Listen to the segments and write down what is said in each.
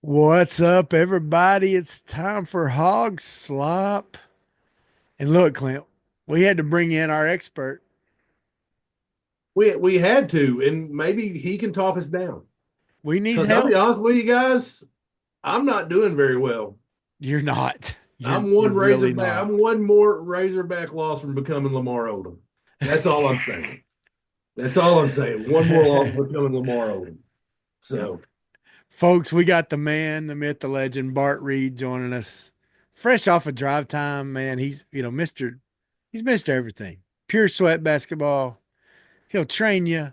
What's up, everybody? It's time for Hog Slop. And look, Clint, we had to bring in our expert. We had to, and maybe he can talk us down. We need Because I'll be help. honest with you guys, I'm not doing very well. You're not. You're I'm you're one really Razorback. I'm not. one more Razorback loss from becoming Lamar Odom. That's all I'm saying. That's all I'm saying. One more loss from becoming Lamar Odom. Yep. So Folks, we got the man, the myth, the legend, Bart Reed joining us. Fresh off of drive time, man. He's Mr. Everything. Pure sweat basketball. He'll train you,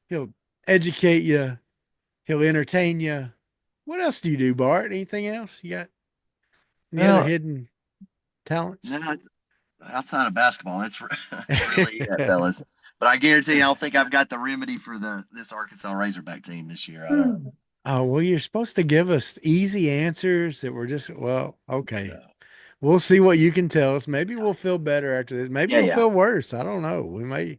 he'll educate you, he'll entertain you. What else do you do, Bart? Anything else? You got any other Well, hidden talents? no, outside of basketball, that's really it, fellas. But I guarantee you, I don't think I've got the remedy for this Arkansas Razorback team this year. I don't. Oh, well, you're supposed to give us easy answers that we're just, well, okay. No. We'll see what you can tell us. Maybe we'll feel better after this. Maybe Yeah, we'll yeah. feel worse. I don't know. We may.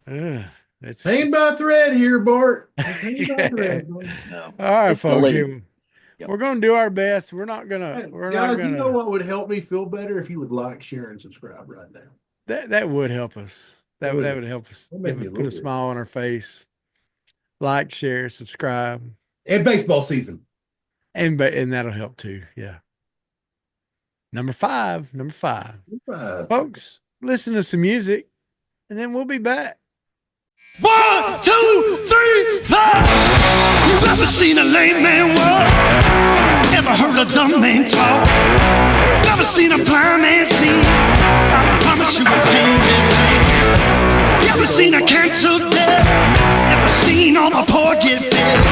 Uh, hanging it's by a thread here, Bart. Just hanging by a thread, buddy. No, all right, it's the folks. league. Here, Yep. we're gonna do our best. Hey, We're not guys, you know gonna what would help me feel better if you would like, share, and subscribe right now. that would help us. That That would would help us that make me a put little a bit. smile on our face. Like, share, subscribe, And baseball season. and that'll help too. Yeah. Number five. Number five. Uh, Folks, listen to some music and then we'll be back. 1, 2, 3, 4. You've ever seen a lame man walk? Ever heard a dumb man talk? Never seen a blind man see? I promise you a change his name. You ever seen a cancer dead? Ever seen all the poor get fed?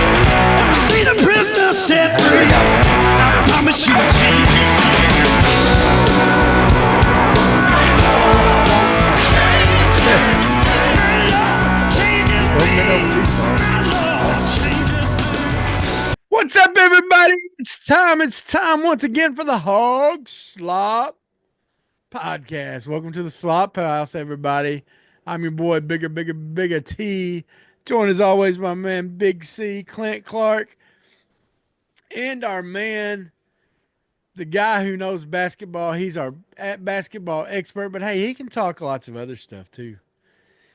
Ever seen a prisoner set free? I promise you a change his name. What's up, everybody? It's time. It's time once again for the Hog Slop podcast. Welcome to the Slop House, everybody. I'm your boy, Bigger T. Joined as always, my man, Big C, Clint Clark, and our man, the guy who knows basketball. He's our basketball expert, but hey, he can talk lots of other stuff too.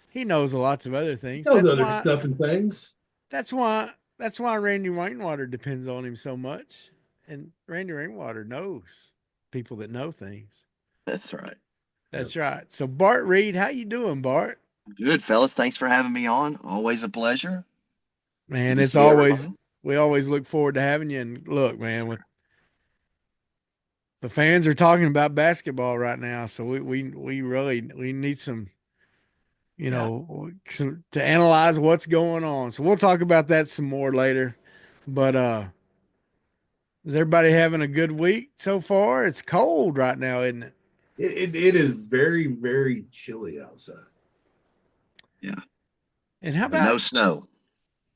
He knows lots of other things. those other stuff and things. That's why that's why Randy Rainwater depends on him so much. And Randy Rainwater knows people that know things. That's right. That's right. So Bart Reed, how you doing, Bart? Good, fellas. Thanks for having me on. Always a pleasure. Man, Good to it's see always everybody. we always look forward to having you. And look, man, with the fans are talking about basketball right now, so we really we need some Yeah. to analyze what's going on. So we'll talk about that some more later. But is everybody having a good week so far? It's cold right now, isn't it? It is very, very chilly outside. Yeah. And how But no about snow.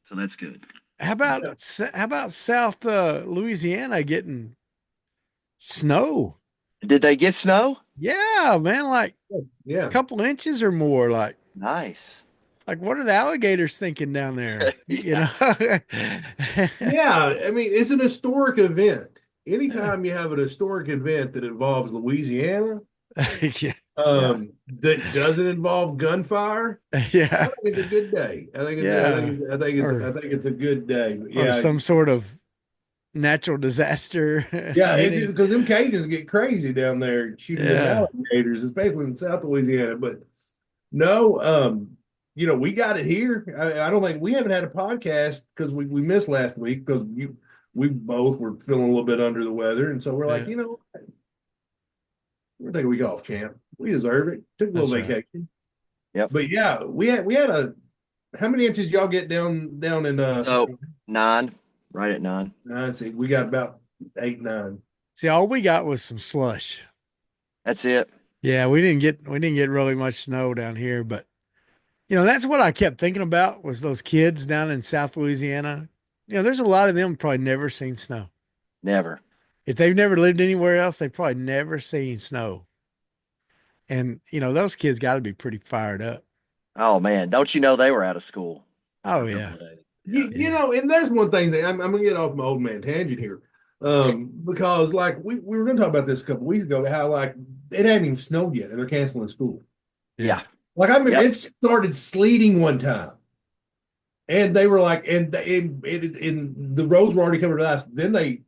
So that's good. Yeah. how about South Louisiana getting snow? Did they get snow? Yeah, man, like a Yeah. couple inches or more. Nice. Like what are the alligators thinking down there? You Yeah. know? Yeah. I mean, it's an historic event. Anytime you have an historic event that involves Louisiana, Yeah. that doesn't involve gunfire, I Yeah. think it's a good day. Yeah. I think it's a good day. But Or yeah. some sort of natural disaster Yeah, hitting. because them Cajuns get crazy down there shooting them Yeah. alligators, especially in South Louisiana. But no, we got it here. I don't think we haven't had a podcast because we missed last week because we both were feeling a little bit under the weather, and so we're like, Yeah. we're taking a week off, champ. We deserve it. Took a little That's right. vacation. Yep. But yeah, we had a how many inches y'all get down in So 9, right at 9. let's see, we got about 8, 9. See, all we got was some slush. That's it. Yeah, we didn't get really much snow down here, but that's what I kept thinking about was those kids down in South Louisiana. There's a lot of them probably never seen snow. Never. If they've never lived anywhere else, they've probably never seen snow. And those kids got to be pretty fired up. Oh man, don't you know they were out of school for Oh a yeah. couple of days? You know, and that's one thing that I'm gonna get off my old man tangent here. Because like we were gonna talk about this a couple weeks ago, how like it hadn't even snowed yet and they're canceling school. Yeah. Like I remember Yep. it started sleeting one time. And they were like, and the roads were already covered with ice. Then they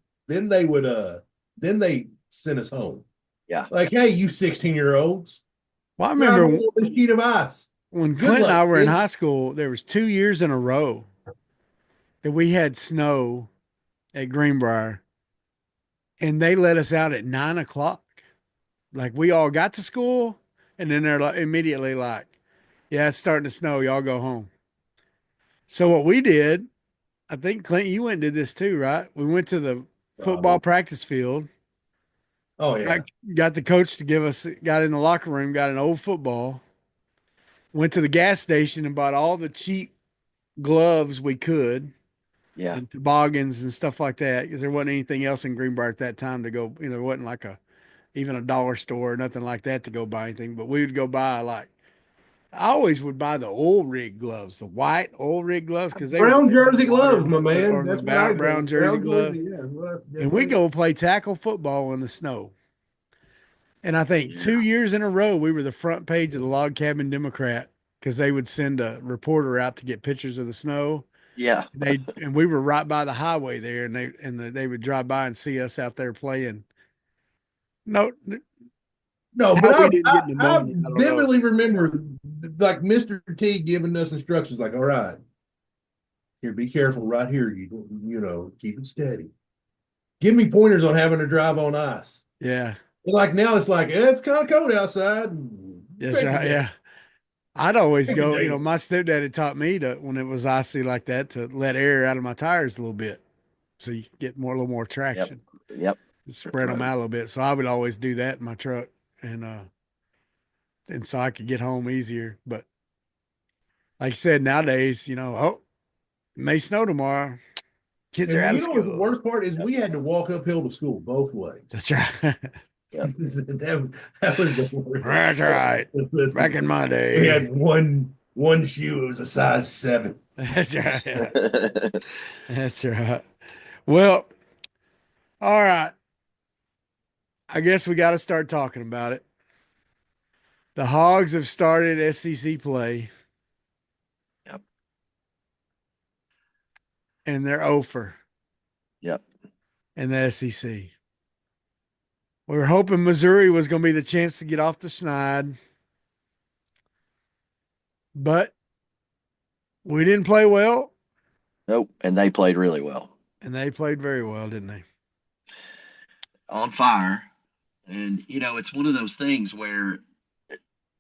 sent us home. Yeah. Like, hey, you 16-year-olds, Well, I drive remember on this sheet of ice. when Good Clint and I luck, were in kid. high school, there was 2 years in a row that we had snow at Greenbrier, and they let us out at 9 o'clock. Like we all got to school, and then they're like immediately like, "Yeah, it's starting to snow. Y'all go home." So what we did, I think Clint, you went and did this too, right? We went to the football Probably. practice field. Oh yeah. Got the coach to got in the locker room, got an old football, went to the gas station and bought all the cheap gloves we could Yeah. and toboggans and stuff like that because there wasn't anything else in Greenbrier at that time to go. There wasn't like even a dollar store or nothing like that to go buy anything. But we would go buy like I always would buy the oil rig gloves, the white oil rig gloves because they would Brown hold jersey water, gloves, my man. or the That's what I do. brown jersey Brown gloves. jersey, yeah. And we go play tackle football in the snow. And I think Yeah. 2 years in a row, we were the front page of the Log Cabin Democrat because they would send a reporter out to get pictures of the snow. Yeah. And we were right by the highway there, and they would drive by and see us out there playing. No, No, how but we didn't get I pneumonia, I don't know. vividly remember like Mr. T giving us instructions like, all right, here, be careful right here. You know, keep it steady. Give me pointers on having to drive on ice. Yeah, And like now it's like, it's kind of cold outside. that's right. Yeah, I'd always Pick a go. day. My stepdad had taught me to when it was icy like that to let air out of my tires a little bit, so you get a little more Yep. traction. Yep. Spread them out a little bit. So I would always do that in my truck, and so I could get home easier. But like I said, nowadays, oh, it may snow tomorrow. Kids are And out you of know what the school. worst part is? Yep. We had to walk uphill to school both ways. That's right. Yep. that was the worst. That's right. Back in my We day. had one shoe. It was a size 7. That's right. That's right. Well, all right. I guess we got to start talking about it. The Hogs have started SEC play. Yep. And they're over Yep. in the SEC. We were hoping Missouri was going to be the chance to get off the schneid, but we didn't play well, Nope. And they played really well. and they played very well, didn't they? On fire. And it's one of those things where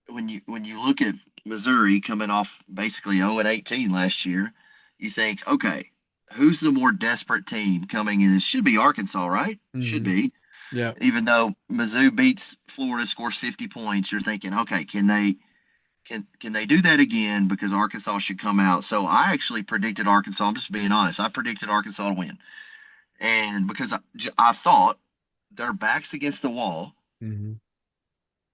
when you look at Missouri coming off basically 0-18 last year, you think, okay, who's the more desperate team coming in? This should be Arkansas, right? Should be. Yeah. Even though Mizzou beats Florida, scores 50 points, you're thinking, okay, can they do that again? Because Arkansas should come out. So I actually predicted Arkansas. I'm just being honest. I predicted Arkansas to win, and because I thought their backs against the wall. Mm-hmm.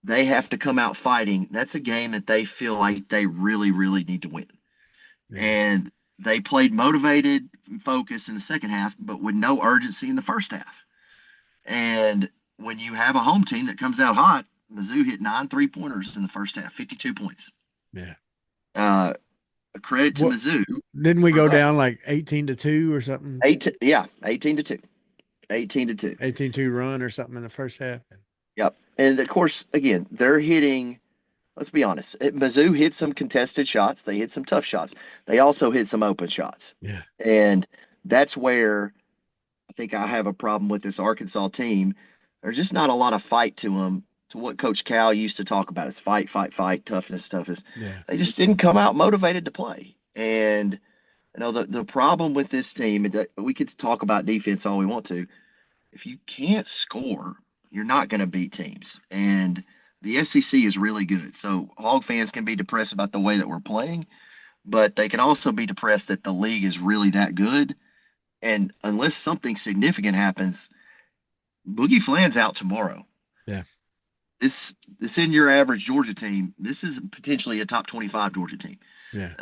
They have to come out fighting. That's a game that they feel like they really, really need to win. Yeah. And they played motivated, focused in the second half, but with no urgency in the first half. And when you have a home team that comes out hot, Mizzou hit 9 3-pointers in the first half, 52 points. Yeah. A credit to Mizzou. Didn't we go down like 18-2 or something? 18-2. 18-2. 18-2 run or something in the first half. Yep. And of course, again, they're hitting, let's be honest, Mizzou hit some contested shots. They hit some tough shots. They also hit some open shots. Yeah. And that's where I think I have a problem with this Arkansas team. There's just not a lot of fight to them, to what Coach Cal used to talk about is fight, toughness. Yeah. They just didn't come out motivated to play. And the problem with this team, we could talk about defense all we want to. If you can't score, you're not going to beat teams. And the SEC is really good. So Hog fans can be depressed about the way that we're playing, but they can also be depressed that the league is really that good. And unless something significant happens, Boogie Flan's out tomorrow. Yeah. This in your average Georgia team, this is potentially a top 25 Georgia team. Yeah.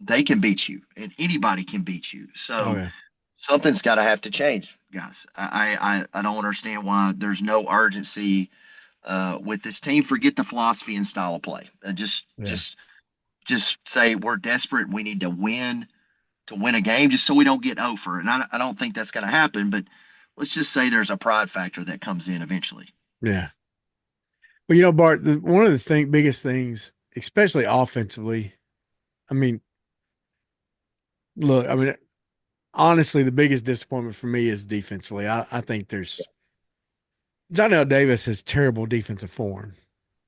they can beat you, and anybody can beat you. Oh So yeah. something's got to have to change, guys. I don't understand why there's no urgency with this team. Forget the philosophy and style of play. Yeah. Just say we're desperate. We need to win a game, just so we don't get over. And I don't think that's going to happen. But let's just say there's a pride factor that comes in eventually. Yeah. Well, Bart, one of the biggest things, especially offensively, I mean, look, I mean, honestly, the biggest disappointment for me is defensively. I think there's John L. Davis has terrible defensive form.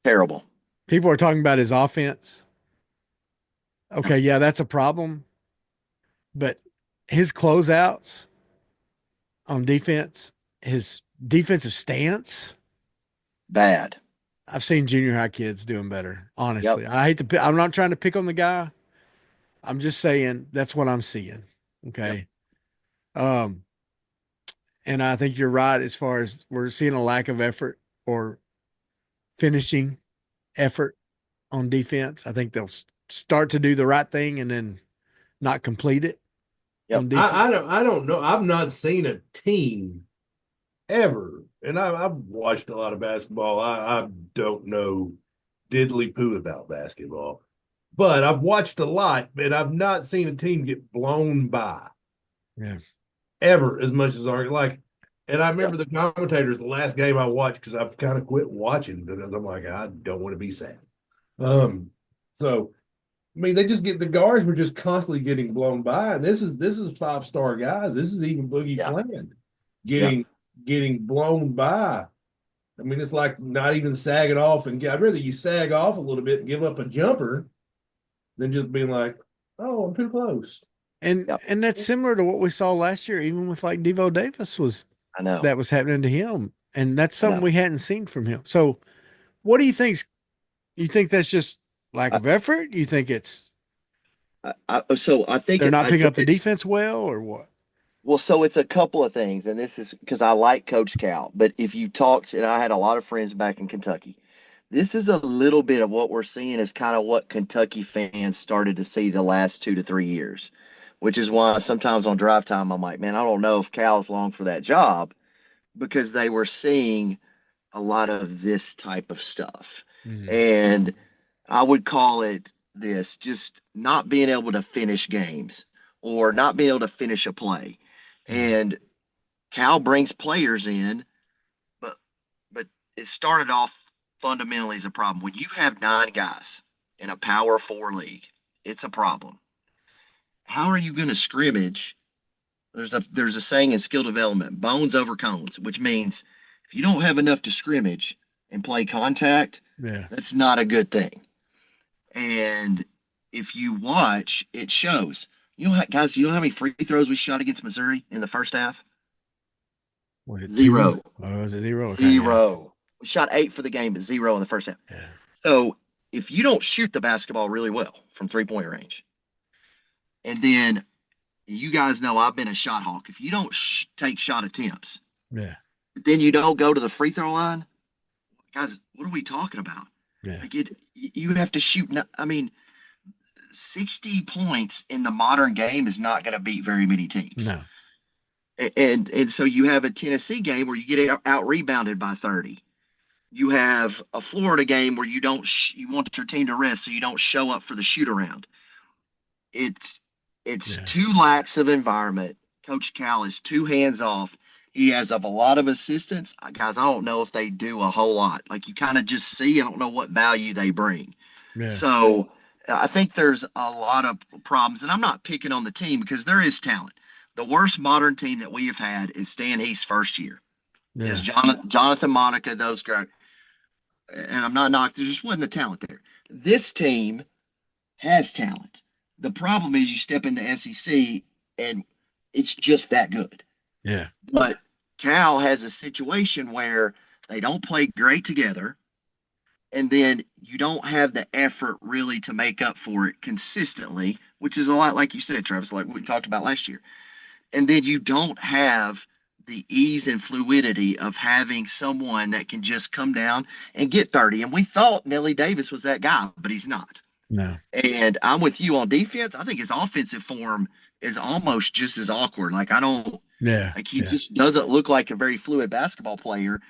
Terrible. People are talking about his offense. Okay, yeah, that's a problem, but his closeouts on defense, his defensive stance, Bad. I've seen junior high kids doing better. Yep. Honestly, I hate to. I'm not trying to pick on the guy. I'm just saying that's what I'm seeing. Yep. Okay. Um, and I think you're right as far as we're seeing a lack of effort or finishing effort on defense. I think they'll start to do the right thing and then not complete it Yep. on defense. I don't know. I've not seen a team ever, and I've watched a lot of basketball. I don't know diddly poo about basketball, but I've watched a lot, and I've not seen a team get blown by Yeah. ever as much as our like. And I Yep. remember the commentators the last game I watched because I've kind of quit watching because I'm like I don't want to be sad. So I mean they just get the guards were just constantly getting blown by, and this is 5-star guys. This is even Boogie Yeah. Fland Yeah. getting blown by. I mean, it's like not even sagging off, and I'd rather you sag off a little bit and give up a jumper than just being like, "Oh, I'm too close." And Yep. and that's similar to what we saw last year, even with like Devo Davis was I know. that was happening to him. And that's I something know. we hadn't seen from him. So what do you think? You think that's just lack I, of effort? You think it's so I think they're not I'd picking say up the defense well or what? well, so it's a couple of things, and this is because I like Coach Cal. But if you talked, and I had a lot of friends back in Kentucky, this is a little bit of what we're seeing is kind of what Kentucky fans started to see the last 2 to 3 years, which is why sometimes on drive time I'm like, man, I don't know if Cal's long for that job because they were seeing a lot of this type of stuff. Mhm. And I would call it this just not being able to finish games or not being able to finish a play. Mhm. And Cal brings players in, but but it started off fundamentally as a problem. When you have 9 guys in a power four league, it's a problem. How are you going to scrimmage? There's a saying in skill development, bones over cones, which means if you don't have enough to scrimmage and play contact, Yeah. that's not a good thing. And if you watch, it shows. Guys, you know how many free throws we shot against Missouri in the first half? Was it two? Zero. Oh, was it zero? Okay, yeah. Zero. We shot 8 for the game, but zero in the first half. Yeah. So if you don't shoot the basketball really well from 3 point range, and then you guys know I've been a shot hawk. If you don't take shot attempts, Yeah. then you don't go to the free throw line, guys, what are we talking about? Yeah. Like you have to shoot. I mean, 60 points in the modern game is not going to beat very many teams. No. And so you have a Tennessee game where you get out rebounded by 30. You have a Florida game where you don't you want your team to rest, so you don't show up for the shoot around. It's Yeah. too lax of environment. Coach Cal is too hands off. He has of a lot of assistants. Guys, I don't know if they do a whole lot. Like you kind of just see, I don't know what value they bring. Yeah. So I think there's a lot of problems, and I'm not picking on the team because there is talent. The worst modern team that we have had is Stan Heath's first year. Is Yeah. Jonathan Monica, those guys. And I'm not knocking, there just wasn't the talent there. This team has talent. The problem is you step in the SEC and it's just that good. Yeah. But Cal has a situation where they don't play great together, and then you don't have the effort really to make up for it consistently, which is a lot like you said, Travis, like we talked about last year. And then you don't have the ease and fluidity of having someone that can just come down and get 30. And we thought Nelly Davis was that guy, but he's not. No. And I'm with you on defense. I think his offensive form is almost just as awkward. Like I don't Yeah. like he Yeah. just doesn't look like a very fluid basketball player.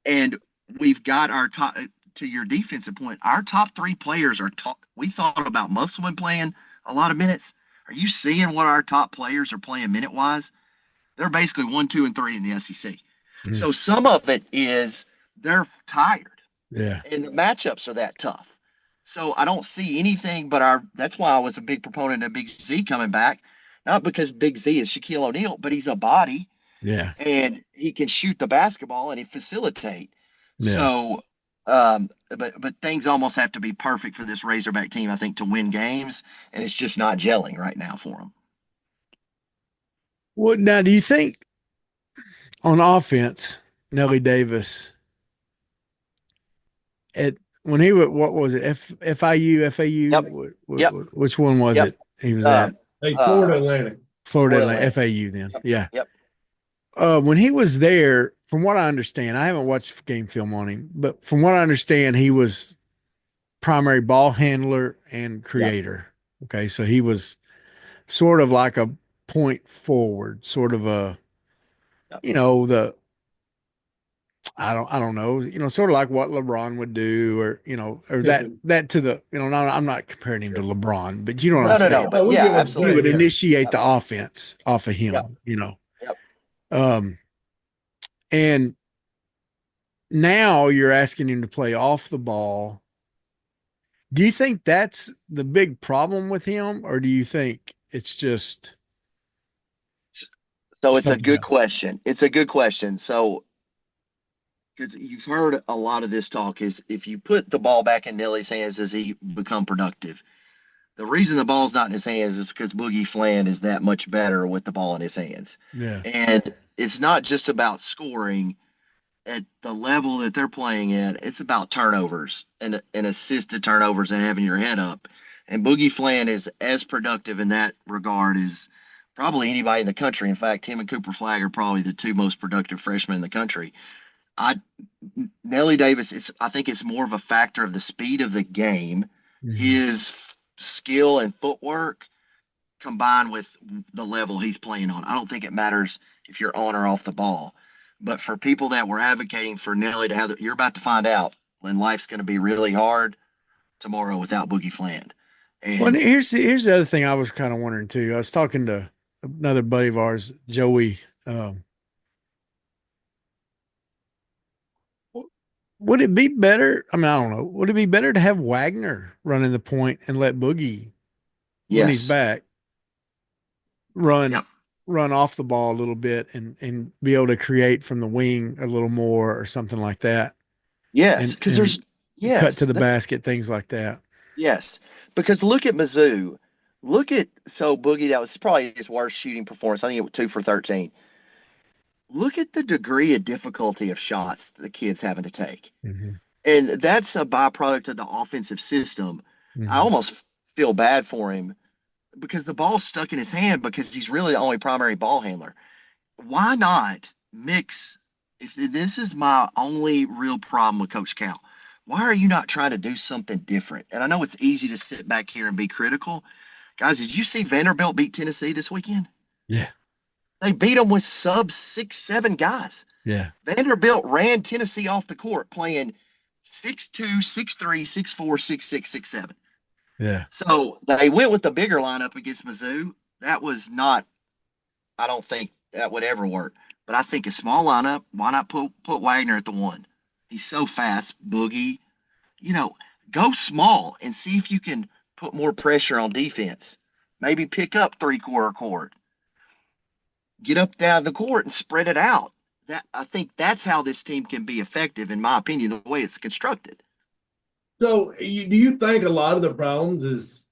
And we've got our top to your defensive point. Our top three players are top. We thought about Musselman playing a lot of minutes. Are you seeing what our top players are playing minute wise? They're basically 1, 2, and 3 in the SEC. Mm. So some of it is they're tired Yeah. and the matchups are that tough. So I don't see anything but our. That's why I was a big proponent of Big Z coming back, not because Big Z is Shaquille O'Neal, but he's a body Yeah. and he can shoot the basketball and he facilitate. Yeah. So, but things almost have to be perfect for this Razorback team, I think, to win games, and it's just not gelling right now for them. What now? Do you think on offense, Nelly Davis at when he was what was it? FIU? Yep, yep, Which one was yep. it? He was at Um, Hey, uh, Florida Atlantic. Florida Florida Atlantic, Atlantic. FAU then. Yep, Yeah. yep, When he was there, from what I understand, I haven't watched game film on him, but from what I understand, he was primary ball handler and yep, creator. Okay, so he was sort of like a point forward, sort of a, yep. you know, the I don't know, sort of like what LeBron would do, or or that to the, no, I'm not comparing him to Sure. LeBron, but you know what I'm No, no, no. saying. But Oh, we yeah, get what you're He would saying. absolutely. Yeah. initiate Yep, the offense off of yep, him. yep. Um, and now you're asking him to play off the ball. Do you think that's the big problem with him, or do you think it's just So it's a something good else? question. It's a good question. So because you've heard a lot of this talk is if you put the ball back in Nelly's hands, does he become productive? The reason the ball's not in his hands is because Boogie Fland is that much better with the ball in his hands. Yeah. And it's not just about scoring at the level that they're playing at, it's about turnovers and assisted turnovers and having your head up. And Boogie Fland is as productive in that regard as probably anybody in the country. In fact, him and Cooper Flagg are probably the two most productive freshmen in the country. I Nelly Davis, I think it's more of a factor of the speed of the game, Mhm. his skill and footwork combined with the level he's playing on. I don't think it matters if you're on or off the ball. But for people that were advocating for Nelly to have, you're about to find out when life's going to be really hard tomorrow without Boogie Fland. Well, and And here's the other thing I was kind of wondering too. I was talking to another buddy of ours, Joey. Would it be better? I mean, I don't know. Would it be better to have Wagner running the point and let Boogie, when he's yes, back, run yep, run off the ball a little bit and be able to create from the wing a little more or something like that, yes, and because there's cut to yes, the basket, things like that. yes, because look at Mizzou. Look at so Boogie. That was probably his worst shooting performance. I think it was 2 for 13. Look at the degree of difficulty of shots the kid's having to take. Hmm. And that's a byproduct of the offensive system. I Hmm. almost feel bad for him because the ball's stuck in his hand because he's really the only primary ball handler. Why not mix? If this is my only real problem with Coach Cal, why are you not trying to do something different? And I know it's easy to sit back here and be critical. Guys, did you see Vanderbilt beat Tennessee this weekend? Yeah, They beat them with sub 6'7" guys. yeah, Vanderbilt ran Tennessee off the court playing 6'2", 6'3", 6'4", 6'6", 6'7". yeah. So they went with the bigger lineup against Mizzou. That was not, I don't think that would ever work. But I think a small lineup, why not put Wagner at the one? He's so fast, Boogie. You know, go small and see if you can put more pressure on defense. Maybe pick up three-quarter court. Get up down the court and spread it out. That I think that's how this team can be effective, in my opinion, the way it's constructed. So, do you think a lot of the problems is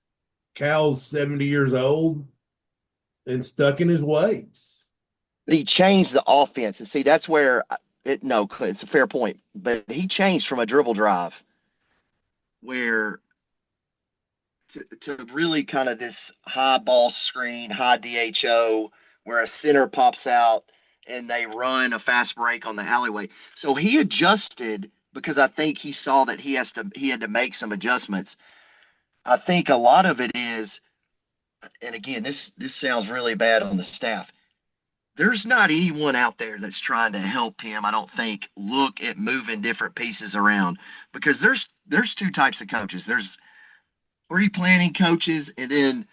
Cal's 70 years old and stuck in his ways? But he changed the offense, and see that's where it. No, it's a fair point, but he changed from a dribble drive where to really kind of this high ball screen, high DHO, where a center pops out and they run a fast break on the alleyway. So he adjusted because I think he saw that he had to make some adjustments. I think a lot of it is, and again, this sounds really bad on the staff. There's not anyone out there that's trying to help him, I don't think, look at moving different pieces around, because there's two types of coaches. There's pre-planning coaches and then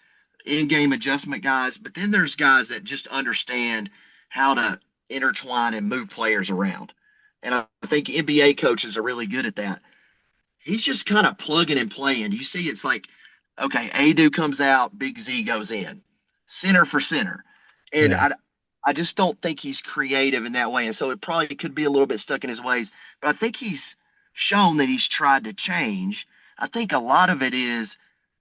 in-game adjustment guys, but then there's guys that just understand how to intertwine and move players around. And I think NBA coaches are really good at that. He's just kind of plugging and playing. You see, it's like, okay, Adu comes out, Big Z goes in, center for center. And Yeah. I just don't think he's creative in that way. And so it probably could be a little bit stuck in his ways. But I think he's shown that he's tried to change. I think a lot of it is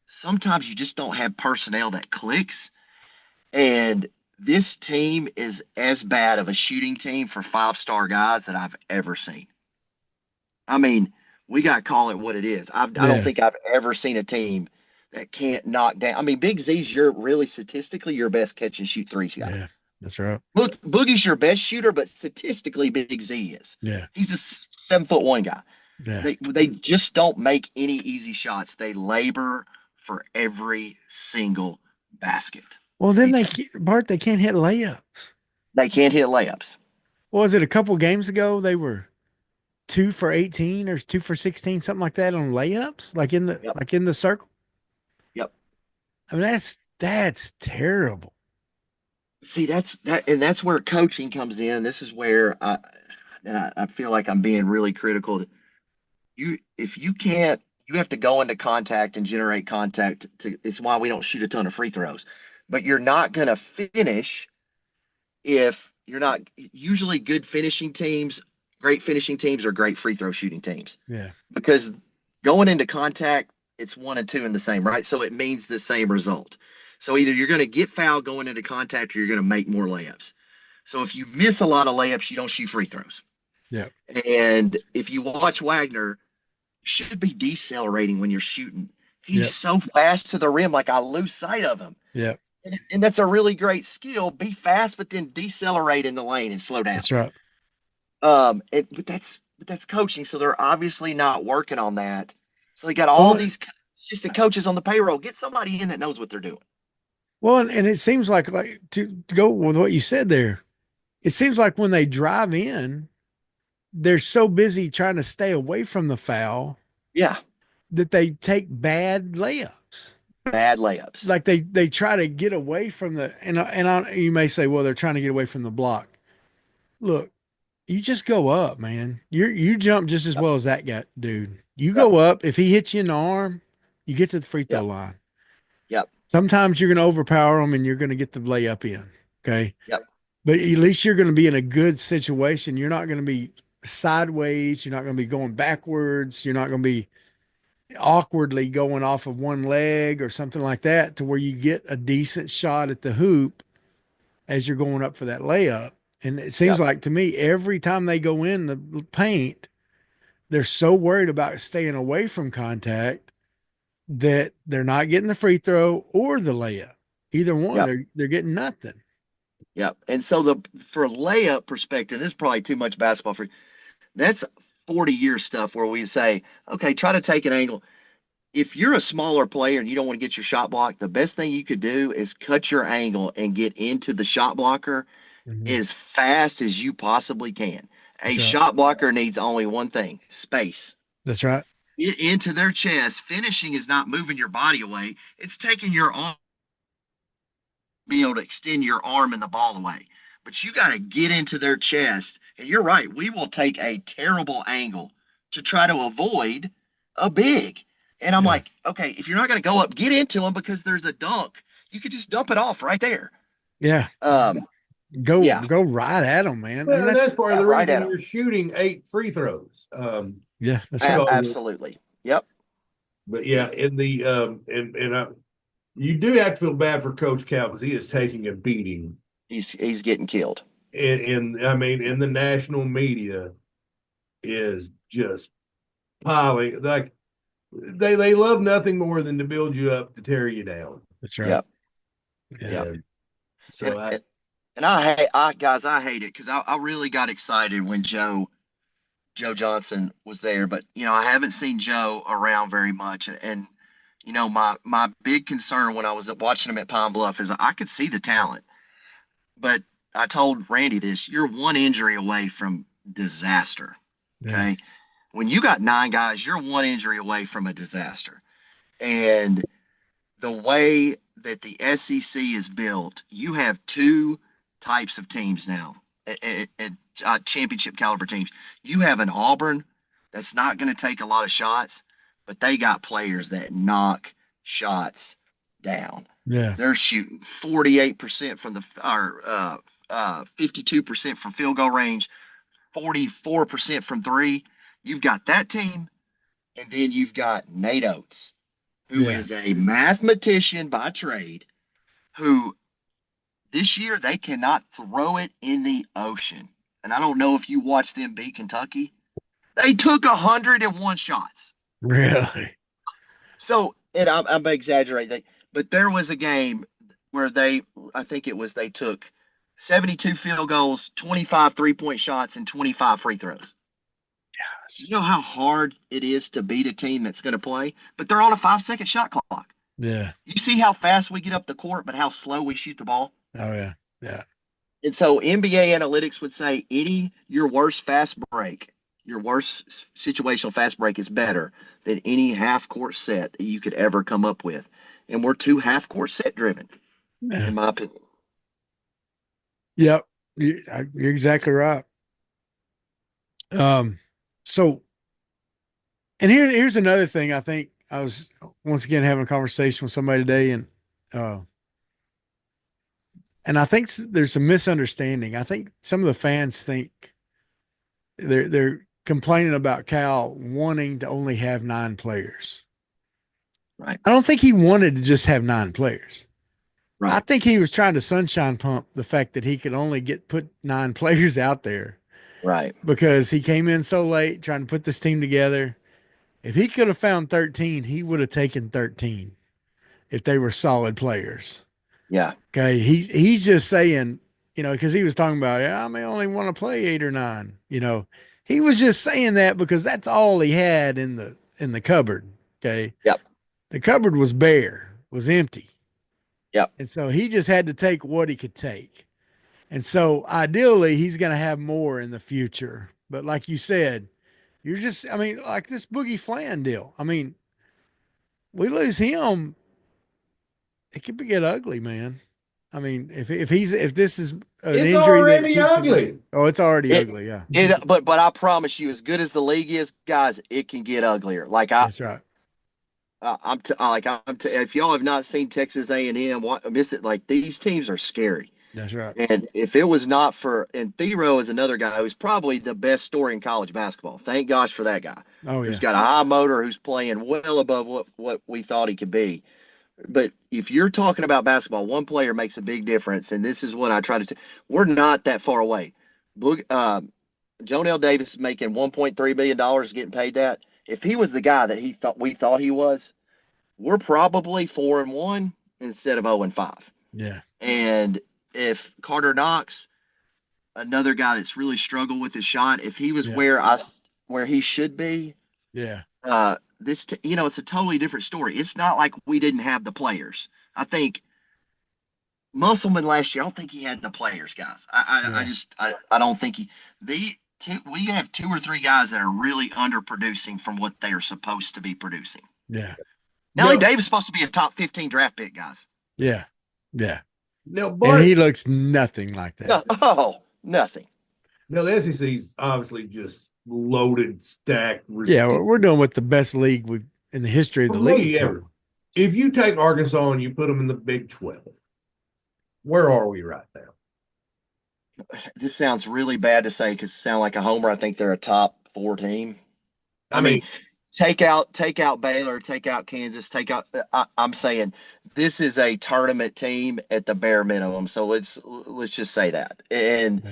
sometimes you just don't have personnel that clicks. And this team is as bad of a shooting team for 5-star guys that I've ever seen. I mean, we got to call it what it is. I don't think I've ever seen a team that can't knock down. I mean, Big Z's really statistically your best catch and shoot threes guy. Yeah. That's right. Look, Boogie's your best shooter, but statistically, Big Z is. Yeah. He's a 7'1" guy. Yeah. They just don't make any easy shots. They labor for every single basket. Well, then Bart, they can't hit layups. They can't hit layups. What was it, a couple games ago? They were 2 for 18 or 2 for 16, something like that on layups, like in the circle. Yep. I mean, that's terrible. See, that's where coaching comes in. This is where I feel like I'm being really critical. If you can't, you have to go into contact and generate contact. It's why we don't shoot a ton of free throws. But you're not going to finish if you're not. Usually, good finishing teams, great finishing teams, are great free throw shooting teams. Yeah. Because going into contact, it's 1 and 2 in the same, right? So it means the same result. So either you're going to get fouled going into contact or you're going to make more layups. So if you miss a lot of layups, you don't shoot free throws. Yeah. And if you watch Wagner, you should be decelerating when you're shooting. He's so fast to the rim, like I lose sight of him. Yeah. And that's a really great skill. Be fast, but then decelerate in the lane and slow down. That's right. But that's coaching. So they're obviously not working on that. So they got all these assistant coaches on the payroll. Get somebody in that knows what they're doing. Well, and it seems like to go with what you said there, it seems like when they drive in, they're so busy trying to stay away from the foul. Yeah. That they take bad layups. Bad layups. Like they try to get away from you may say, well, they're trying to get away from the block. Look, you just go up, man. You jump just as well as that guy, dude. You go up. If he hits you in the arm, you get to the free throw line. Yep. Sometimes you're going to overpower them and you're going to get the layup in. Okay. Yep. But at least you're going to be in a good situation. You're not going to be sideways. You're not going to be going backwards. You're not going to be awkwardly going off of one leg or something like that to where you get a decent shot at the hoop as you're going up for that layup. And it seems like to me, every time they go in the paint, they're so worried about staying away from contact that they're not getting the free throw or the layup. Either one, they're getting nothing. Yep. And so for layup perspective, this is probably too much basketball for you. That's 40-year stuff where we say, okay, try to take an angle. If you're a smaller player and you don't want to get your shot blocked, the best thing you could do is cut your angle and get into the shot blocker as fast as you possibly can. A shot blocker needs only one thing: space. That's right. Get into their chest. Finishing is not moving your body away. It's taking your arm, be able to extend your arm and the ball away. But you got to get into their chest. And you're right. We will take a terrible angle to try to avoid a big. And I'm like, okay, if you're not going to go up, get into them because there's a dunk. You could just dump it off right there. Yeah. Go right at them, man. Well, that's part of the reason you're shooting 8 free throws. Yeah, that's right. Absolutely. Yep. But yeah, in the you do have to feel bad for Coach Cal because he is taking a beating. He's getting killed. And the national media is just piling, like they love nothing more than to build you up to tear you down. That's right. Yep. Yeah. So I hate it because I really got excited when Joe Johnson was there, but I haven't seen Joe around very much, and my big concern when I was watching them at Pine Bluff is I could see the talent, but I told Randy this: you're one injury away from disaster. Yeah. Okay, when you got 9 guys, you're one injury away from a disaster. And the way that the SEC is built, you have two types of teams now, championship caliber teams. You have an Auburn that's not going to take a lot of shots, but they got players that knock shots down. Yeah. They're shooting 48% from the or 52% from field goal range, 44% from three. You've got that team, and then you've got Nate Oates, who Yeah. is a mathematician by trade, who this year they cannot throw it in the ocean. And I don't know if you watched them beat Kentucky. They took 101 shots. Really? So, and I'm exaggerating, but there was a game where I think it was they took 72 field goals, 25 3-point shots, and 25 free throws. You know how hard it is to beat a team that's going to play, but they're on a 5-second shot clock. Yeah. You see how fast we get up the court, but how slow we shoot the ball? Oh, yeah. Yeah. And so NBA analytics would say your worst fast break, your worst situational fast break is better than any half court set that you could ever come up with. And we're too half court set driven, Yeah. in my opinion. Yep. You're exactly right. So, and here's another thing. I think I was once again having a conversation with somebody today, and I think there's some misunderstanding. I think some of the fans think they're complaining about Cal wanting to only have 9 players. Right. I don't think he wanted to just have 9 players. I Right. think he was trying to sunshine pump the fact that he could only put 9 players out there Right. because he came in so late trying to put this team together. If he could have found 13, he would have taken 13 if they were solid players. Yeah. Okay. He's just saying, because he was talking about, I may only want to play 8 or 9. He was just saying that because that's all he had in the cupboard. Okay. Yep. The cupboard was bare, was empty. Yep. And so he just had to take what he could take. And so ideally he's going to have more in the future. But like you said, like this Boogie Flan deal. We lose him, it could get ugly, man. If this is an It's injury that already keeps ugly. him, oh, it's already ugly, yeah. But I promise you, as good as the league is, guys, it can get uglier. That's right. If y'all have not seen Texas A&M, miss it. Like, these teams are scary. That's right. And if it was not for, and Thero is another guy who's probably the best story in college basketball. Thank gosh for that guy. Oh, yeah. Who's got a high motor, who's playing well above what we thought he could be. But if you're talking about basketball, one player makes a big difference. And this is what I try to we're not that far away. Jonell Davis is making $1.3 million getting paid that. If he was the guy that we thought he was, we're probably 4-1 instead of 0-5. Yeah. And if Carter Knox, another guy that's really struggled with his shot, if he was where he should be, yeah. It's a totally different story. It's not like we didn't have the players. I think Musselman last year, I don't think he had the players, guys. I don't think we have 2 or 3 guys that are really underproducing from what they are supposed to be producing. Yeah. Nelly Davis is supposed to be a top 15 draft pick, guys. Yeah. Yeah. No, and he looks nothing like that. Nothing. No, the SEC's obviously just loaded, stacked. Yeah, we're doing with the best league in the history of the league. Ever. If you take Arkansas and you put them in the Big 12, where are we right now? This sounds really bad to say because it sounds like a homer. I think they're a top 4 team. I mean, take out Baylor, take out Kansas, I'm saying this is a tournament team at the bare minimum. So let's just say that. And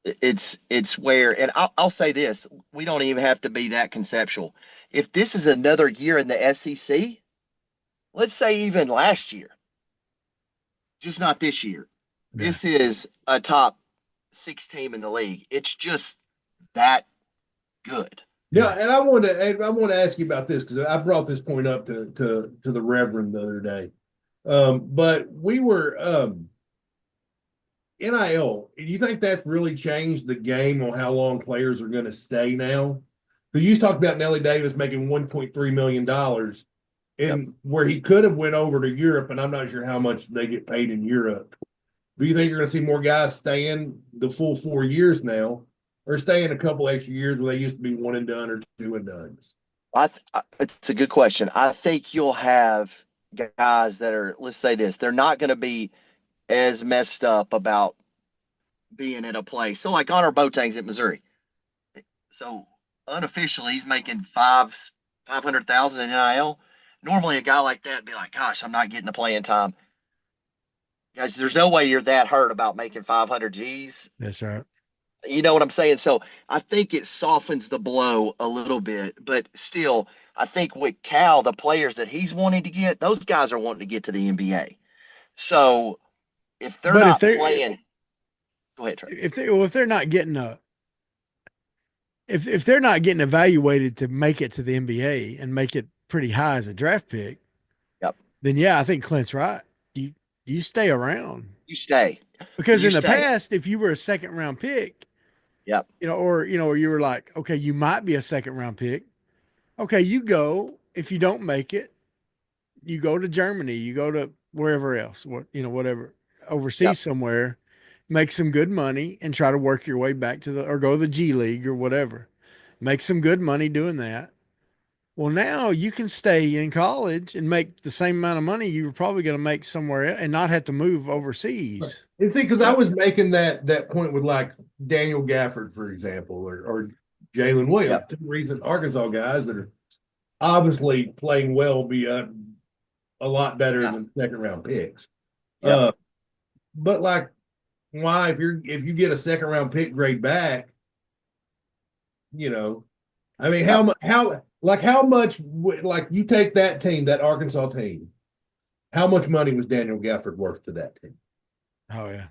it's where, and I'll say this, we don't even have to be that conceptual. If this is another year in the SEC, let's say even last year, just not this year, this is a top 6 team in the league. It's just that good. Yeah, Yeah. and I want to ask you about this because I brought this point up to the Reverend the other day. But we were NIL. Do you think that's really changed the game on how long players are going to stay now? Because you talked about Nelly Davis making $1.3 million, Yep. and where he could have went over to Europe, and I'm not sure how much they get paid in Europe. Do you think you're going to see more guys staying the full 4 years now, or staying a couple extra years where they used to be one and done or two and dones? It's a good question. I think you'll have guys that are, let's say this, they're not going to be as messed up about being at a place. So like Connor Boateng's at Missouri. So unofficially, he's making 500,000 in NIL. Normally, a guy like that would be like, "Gosh, I'm not getting the playing time." Guys, there's no way you're that hurt about making 500 G's. That's right. You know what I'm saying? So I think it softens the blow a little bit, but still, I think with Cal, the players that he's wanting to get, those guys are wanting to get to the NBA. So if they're But if not they're playing, go ahead, Trey. if they're not getting a if they're not getting evaluated to make it to the NBA and make it pretty high as a draft pick, Yep. then yeah, I think Clint's right. You stay around You stay. because You in the stay. past, if you were a second round pick, Yep. or you were like, okay, you might be a second round pick. Okay, you go. If you don't make it, you go to Germany, you go to wherever else, whatever, Yep. overseas somewhere, make some good money and try to work your way back to or go to the G League or whatever. Make some good money doing that. Well, now you can stay in college and make the same amount of money you were probably going to make somewhere else and not have to move Right. overseas. And see, because I Yep. was making that point with like Daniel Gafford, for example, or Jalen Williams, Yep. two recent Arkansas guys that are obviously playing well, be a lot better Yeah. than second round picks. Yep. Uh, but like, why if you get a second round pick grade back, you know, I mean, Yep. how much like you take that team, that Arkansas team, how much money was Daniel Gafford worth to that team? Oh yeah.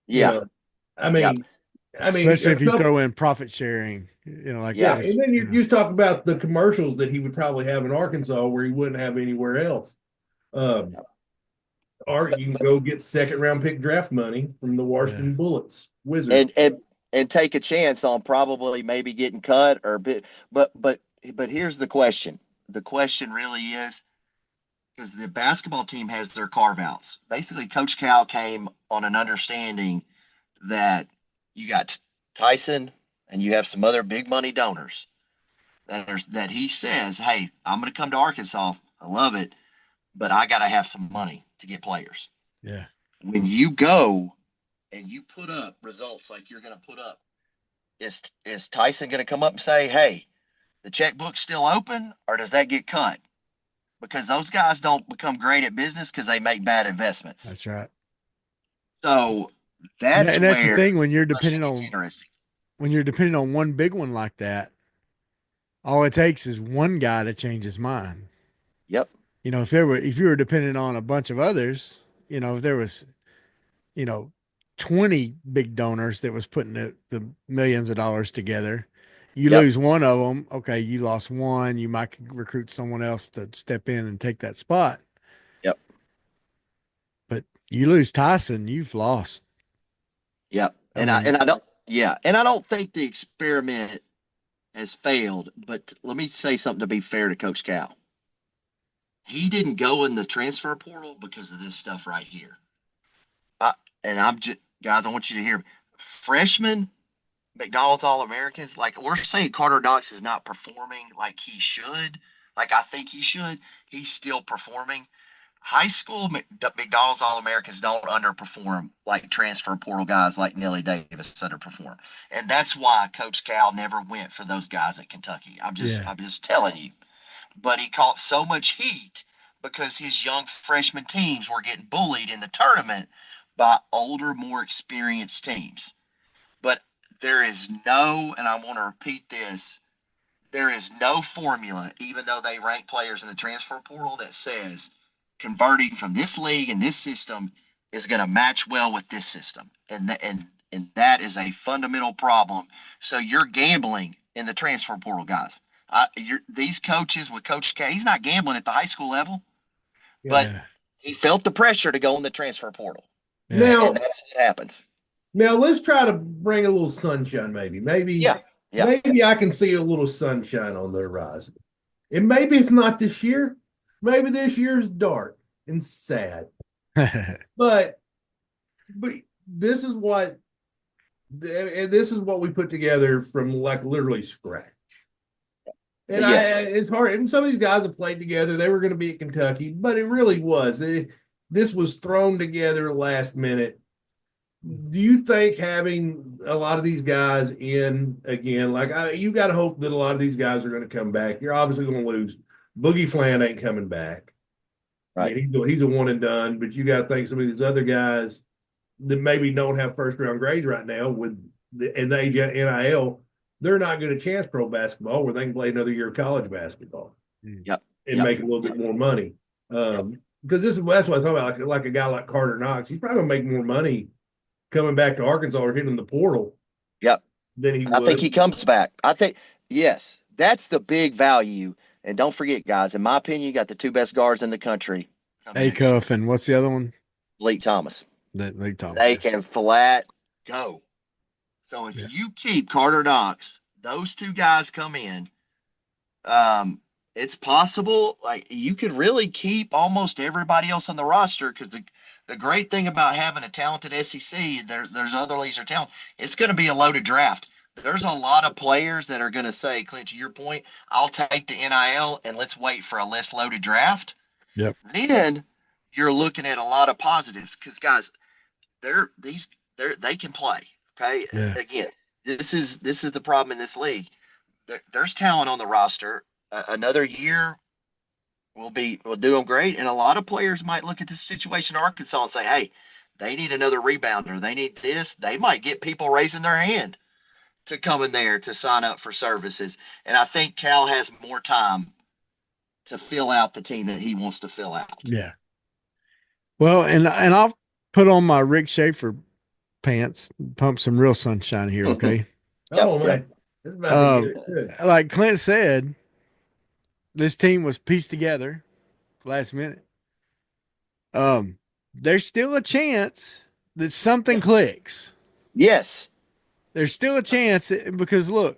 You Yeah. know, I Yep. mean, Especially a if you couple, throw in profit sharing, like yeah, Yeah. and then you just talk about the commercials that he would probably have in Arkansas where he wouldn't have anywhere else. Um, Yep. or But, you can but go get second round pick draft money from the yeah, Washington Bullets, and Wizards. and and take a chance on probably maybe getting cut or bit. But here's the question. The question really is because the basketball team has their carve outs. Basically, Coach Cal came on an understanding that you got Tyson and you have some other big money donors that he says, hey, I'm going to come to Arkansas. I love it, but I got to have some money to get players. yeah, When you go and you put up results like you're going to put up, is Tyson going to come up and say, hey, the checkbook's still open, or does that get cut? Because those guys don't become great at business because they make bad investments. that's right. So that's And that's the where thing Russia gets interesting. when you're depending on one big one like that, all it takes is one guy to change his mind. Yep. If you were dependent on a bunch of others, if there was, you know, 20 big donors that was putting the millions of dollars together, you Yep. lose one of them. Okay, you lost one. You might recruit someone else to step in and take that spot. Yep. But you lose Tyson, you've lost. Yep. I And I mean, don't. Yeah. And I don't think the experiment has failed. But let me say something to be fair to Coach Cal. He didn't go in the transfer portal because of this stuff right here. I, and I'm just guys. I want you to hear me. Freshmen McDonald's All Americans, like we're saying Carter Knox is not performing like he should, like I think he should. He's still performing. High school McDonald's All Americans don't underperform like transfer portal guys like Nelly Davis underperform. And that's why Coach Cal never went for those guys at Kentucky. yeah, I'm just telling you. But he caught so much heat because his young freshman teams were getting bullied in the tournament by older, more experienced teams. But there is no, and I want to repeat this, there is no formula, even though they rank players in the transfer portal, that says converting from this league and this system is going to match well with this system. And that is a fundamental problem. So you're gambling in the transfer portal guys. These coaches with Coach K, he's not gambling at the high school level, but Yeah. he felt the pressure to go in the transfer portal, Yeah. and Now, that's what happens. now let's try to bring a little sunshine. Yeah, yeah, Maybe I can see a little sunshine on the horizon. And maybe it's not this year. Maybe this year's dark and sad. But but this is what and this is what we put together from like literally scratch. And yes, it's hard. And some of these guys have played together. They were going to be at Kentucky, but it really was. This was thrown together last minute. Do you think having a lot of these guys in again, you got to hope that a lot of these guys are going to come back? You're obviously going to lose. Boogie Flan ain't coming back. right. I mean, he's a one and done, but you got to think some of these other guys that maybe don't have first round grades right now and the age of NIL, they're not going to chance pro basketball where they can play another year of college basketball Yep, and yep, make a little bit more money. yep. Because that's what I was talking about. Like a guy like Carter Knox, he's probably going to make more money coming back to Arkansas or hitting the portal Yep. than he I think he would. comes back. I think, yes, that's the big value. And don't forget, guys, in my opinion, you got the two best guards in the country. Acuff and what's the other one? Blake Thomas. That Lake Thomas. They can flat go. So if Yeah. you keep Carter Knox, those two guys come in, it's possible. Like you could really keep almost everybody else on the roster because the great thing about having a talented SEC, there's other leagues are talented. It's going to be a loaded draft. There's a lot of players that are going to say, Clint, to your point, I'll take the NIL and let's wait for a less loaded draft. Yep. Then you're looking at a lot of positives because guys, they can play. Okay. Yeah. Again, this is the problem in this league. There's talent on the roster. Another year will do them great, and a lot of players might look at this situation in Arkansas and say, "Hey, they need another rebounder. They need this." They might get people raising their hand to come in there to sign up for services. And I think Cal has more time to fill out the team that he wants to fill out. Yeah. Well, and I'll put on my Rick Schaefer pants, pump some real sunshine here, okay? Oh, Yep, man. It's about to get good. Like Clint said, this team was pieced together last minute. There's still a chance that something clicks. Yes. There's still a chance because look,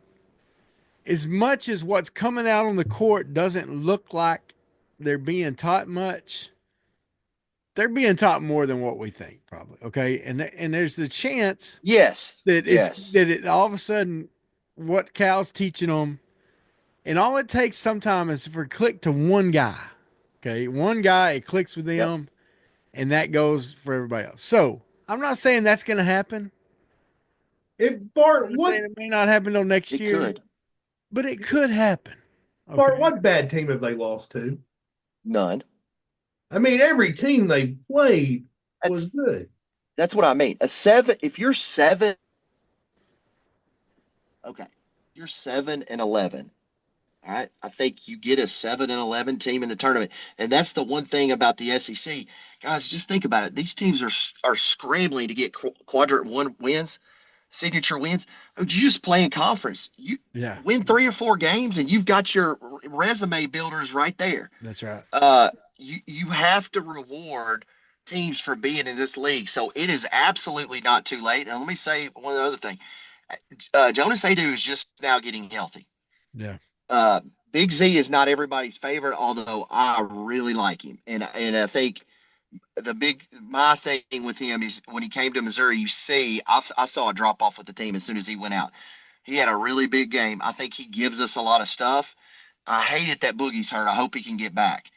as much as what's coming out on the court doesn't look like they're being taught much, they're being taught more than what we think, probably. Okay, and there's the chance Yes. that Yes. that it all of a sudden what Cal's teaching them, and all it takes sometimes is for click to one guy. Okay, one guy, it clicks with them, and that goes for everybody else. So I'm not saying that's going to happen. Bart, I'm saying it may not happen till next It year, could. but it could happen. Okay? Bart, what bad team have they lost to? None. I mean, every team they've played was good. That's what I mean. If you're 7, okay, you're 7-11. All right, I think you get a 7-11 team in the tournament, and that's the one thing about the SEC, guys. Just think about it. These teams are scrambling to get quadrant one wins, signature wins. You just play in conference. You win 3 or 4 games, and you've got your resume builders right there. That's right. You have to reward teams for being in this league. So it is absolutely not too late. And let me say one other thing. Jonas Adu is just now getting healthy. Yeah. Big Z is not everybody's favorite, although I really like him. And I think my thing with him is when he came to Missouri, I saw a drop off with the team as soon as he went out. He had a really big game. I think he gives us a lot of stuff. I hate it that Boogie's hurt. I hope he can get back.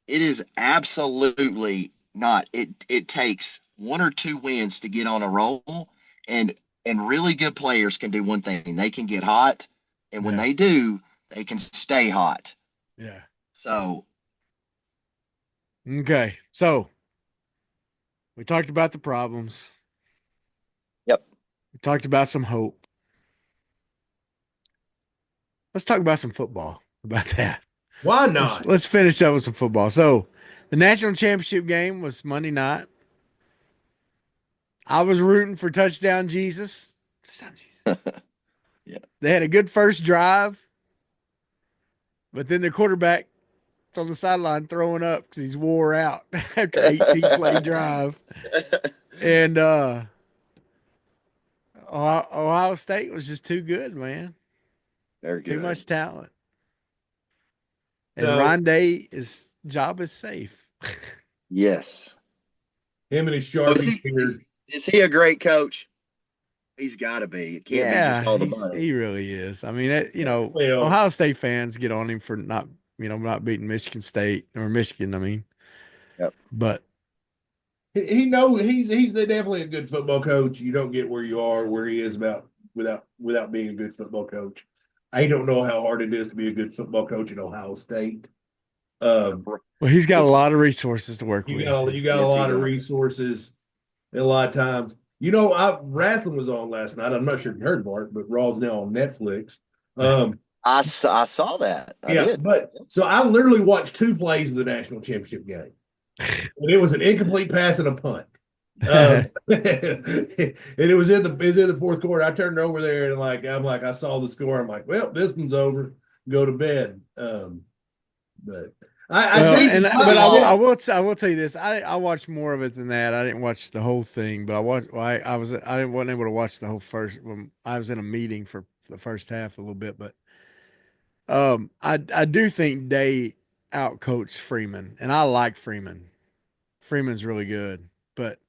It is absolutely not. It takes 1 or 2 wins to get on a roll, and really good players can do one thing. They can get hot, and when they do, they can stay hot. Yeah. So. Okay. So we talked about the problems. Yep. We talked about some hope. Let's talk about some football. About that. Why not? Let's finish up with some football. So the national championship game was Monday night. I was rooting for touchdown Jesus. Touchdown Jesus. Yeah. They had a good first drive, but then the quarterback on the sideline throwing up because he's wore out after 18 play drive. And Ohio State was just too good, man. Very Too good. much talent. And No, Ryan Day, his job is safe. Yes. him and his So Sharpie beard. is he a great coach? He's got to be. It can't be just Yeah, all the money. he really is. I mean, Well, Ohio State fans get on him for not beating Michigan State or Michigan. I mean, Yep. but he knows he's definitely a good football coach. You don't get where you are where he is without being a good football coach. I don't know how hard it is to be a good football coach at Ohio State. Um, well, he's got a lot of resources to work with. you got a Yes, he lot of does. resources, and a lot of times. Wrestling was on last night. I'm not sure if you heard, Bart, but Raw's now on Netflix. I saw that. I Yeah, did. but so I literally watched two plays of the national championship game, and it was an incomplete pass and a punt. And it was in the fourth quarter. I turned over there and I saw the score. I'm like, well, this one's over. Go to bed. But I Well, think but long. I will tell you this. I watched more of it than that. I didn't watch the whole thing, but I didn't wasn't able to watch the whole first. When I was in a meeting for the first half a little bit, but I do think Day outcoached Freeman, and I like Freeman. Freeman's really good, but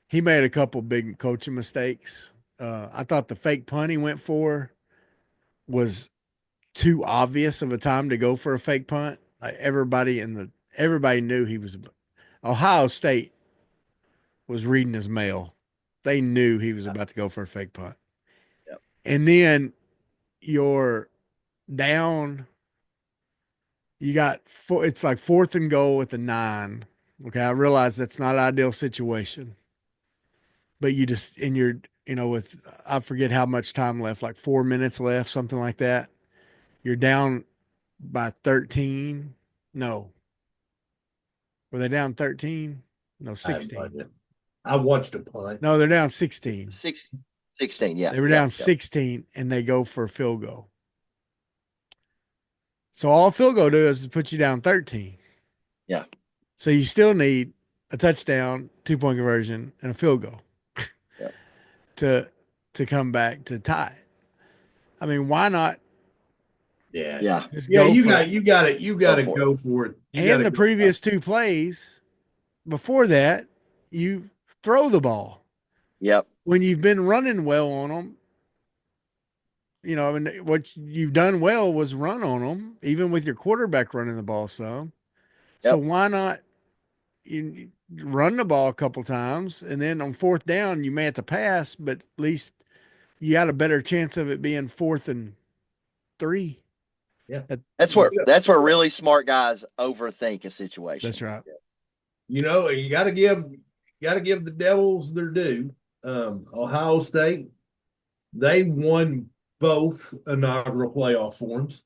he made a couple big coaching mistakes. I thought the fake punt he went for was too obvious of a time to go for a fake punt. Like everybody knew he was. Ohio State was reading his mail. They knew he was about to go for a fake punt. Yep. And then you're down. You got it's like fourth and goal with a 9. Okay, I realize that's not an ideal situation, but you just and you're with I forget how much time left, like 4 minutes left, something like that. You're down by 13. No, were they down 13? No, I have no 16. idea. I watched a punt. No, they're down 16. 16. Yeah. They were yeah, down 16 and they go for a field goal. So all a field goal does is put you down 13. Yeah. So you still need a touchdown, 2-point conversion, and a field goal Yeah. to come back to tie it. I mean, why not Yeah. Yeah. just Yeah, go you for got it? you got it. You got to for it. go for it. You And gotta the go. previous 2 plays before that, you throw the ball. Yep. When you've been running well on them, I mean, what you've done well was run on them, even with your quarterback running the ball some. So Yep. why not you run the ball a couple times, and then on fourth down you may have to pass, but at least you got a better chance of it being 4th and 3. Yeah. That's where really smart guys overthink a situation. That's right. You got to give the Devils their due. Ohio State, they won both inaugural playoff forms.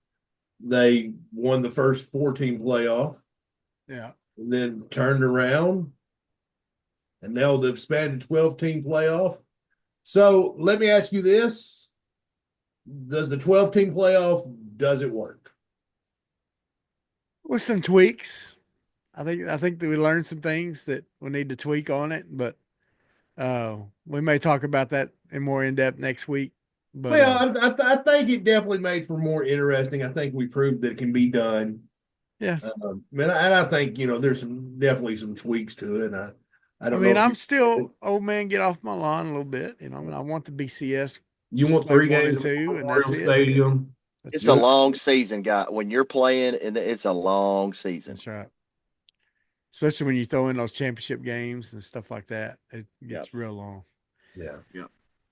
They won the first 14 playoff, Yeah. and then turned around, and now the expanded 12-team playoff. So let me ask you this: does the 12-team playoff does it work? With some tweaks. I think that we learned some things that we need to tweak on it, but we may talk about that in more in depth next week. But Well, I think it definitely made for more interesting. I think we proved that it can be done. yeah, And I think there's definitely some tweaks to it. I I don't mean, know. I'm still old man. Get off my lawn a little bit. I mean, I want the BCS You just to want play 3 1 games and at 2, and Memorial that's it. Stadium. It's Good. a long season, guy. When you're playing, and it's a long season. That's right. Especially when you throw in those championship games and stuff like that, it gets Yep. real long. Yeah.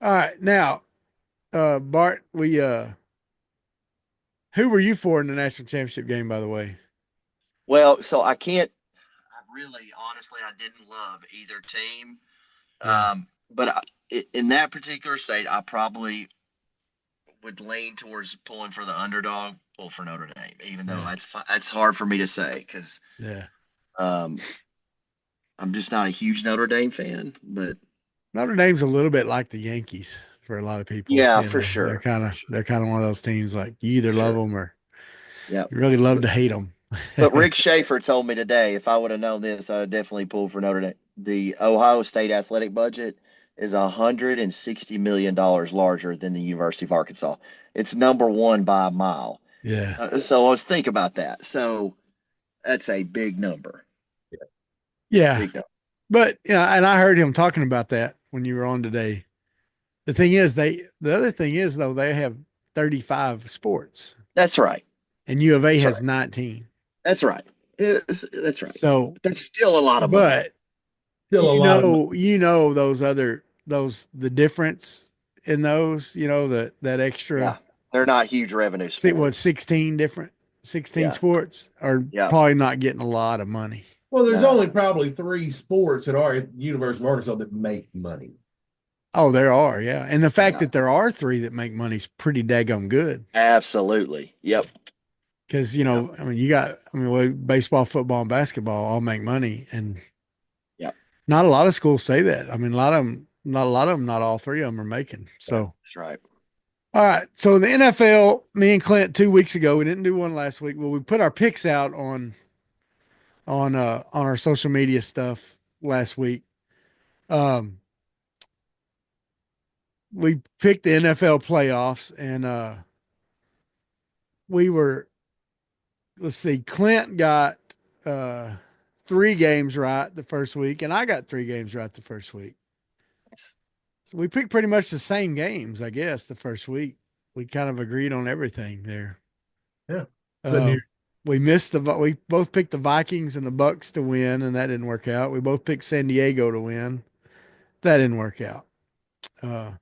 All right, now, Bart, who were you for in the national championship game? By the way, Well, so I can't. I really, honestly, I didn't love either team. Yeah. But in that particular state, I probably would lean towards pulling for the underdog, pull for Notre Dame, even though that's hard for me to say because yeah, I'm just not a huge Notre Dame fan. But Notre Dame's a little bit like the Yankees for a lot of people. Yeah, You for know, sure. For sure. they're kind of one of those teams like you either For love sure. them or Yeah. you really love But, to hate them. but Rick Schaefer told me today, if I would have known this, I would definitely pull for Notre Dame. The Ohio State athletic budget is $160 million larger than the University of Arkansas. It's number one by a mile. Yeah. So let's think about that. So that's a big number. Yeah. Big number. But you know, and I heard him talking about that when you were on today. The other thing is though, they have 35 sports That's right. and U of A That's has right. 19. That's right. That's right. So, But that's still a lot of money. but Still a lot of money. the difference in those, that Yeah. extra, They're not huge revenue see what, sports. 16 Yeah. sports are Yeah. probably not getting a lot of money. Well, there's No. only probably 3 sports at our University of Arkansas that make money. Oh, there are. Yeah. And the fact Yeah. that there are 3 that make money is pretty daggum good. Absolutely. Yep. Because, I mean, well, baseball, football, and basketball all make money. And Yep. not a lot of schools say that. I mean, not all 3 of them are making. So, That's right. all right. So the NFL, me and Clint 2 weeks ago, we didn't do one last week. Well, we put our picks out on our social media stuff last week. We picked the NFL playoffs and we were, let's see, Clint got 3 games right the first week and I got 3 games right the first week. So we picked pretty much the same games, I guess, the first week. We kind of agreed on everything there. Yeah. Uh, we both picked the Vikings and the Bucks to win, and that didn't work out. We both picked San Diego to win. That didn't work out. Uh,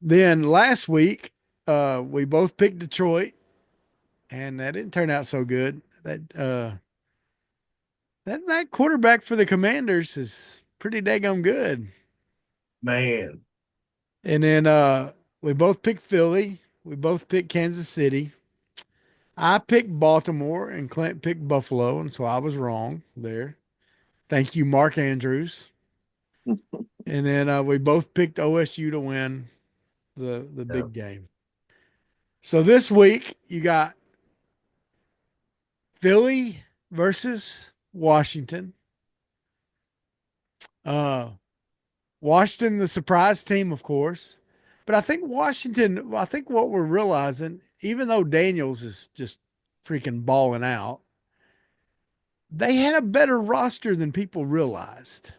then last week, we both picked Detroit, and that didn't turn out so good. That quarterback for the Commanders is pretty daggum good. Man. And then we both picked Philly. We both picked Kansas City. I picked Baltimore and Clint picked Buffalo, and so I was wrong there. Thank you, Mark Andrews. And then we both picked OSU to win the Yeah. big game. So this week you got Philly versus Washington. Washington, the surprise team, of course. But I think what we're realizing, even though Daniels is just freaking balling out, they had a better roster than people realized.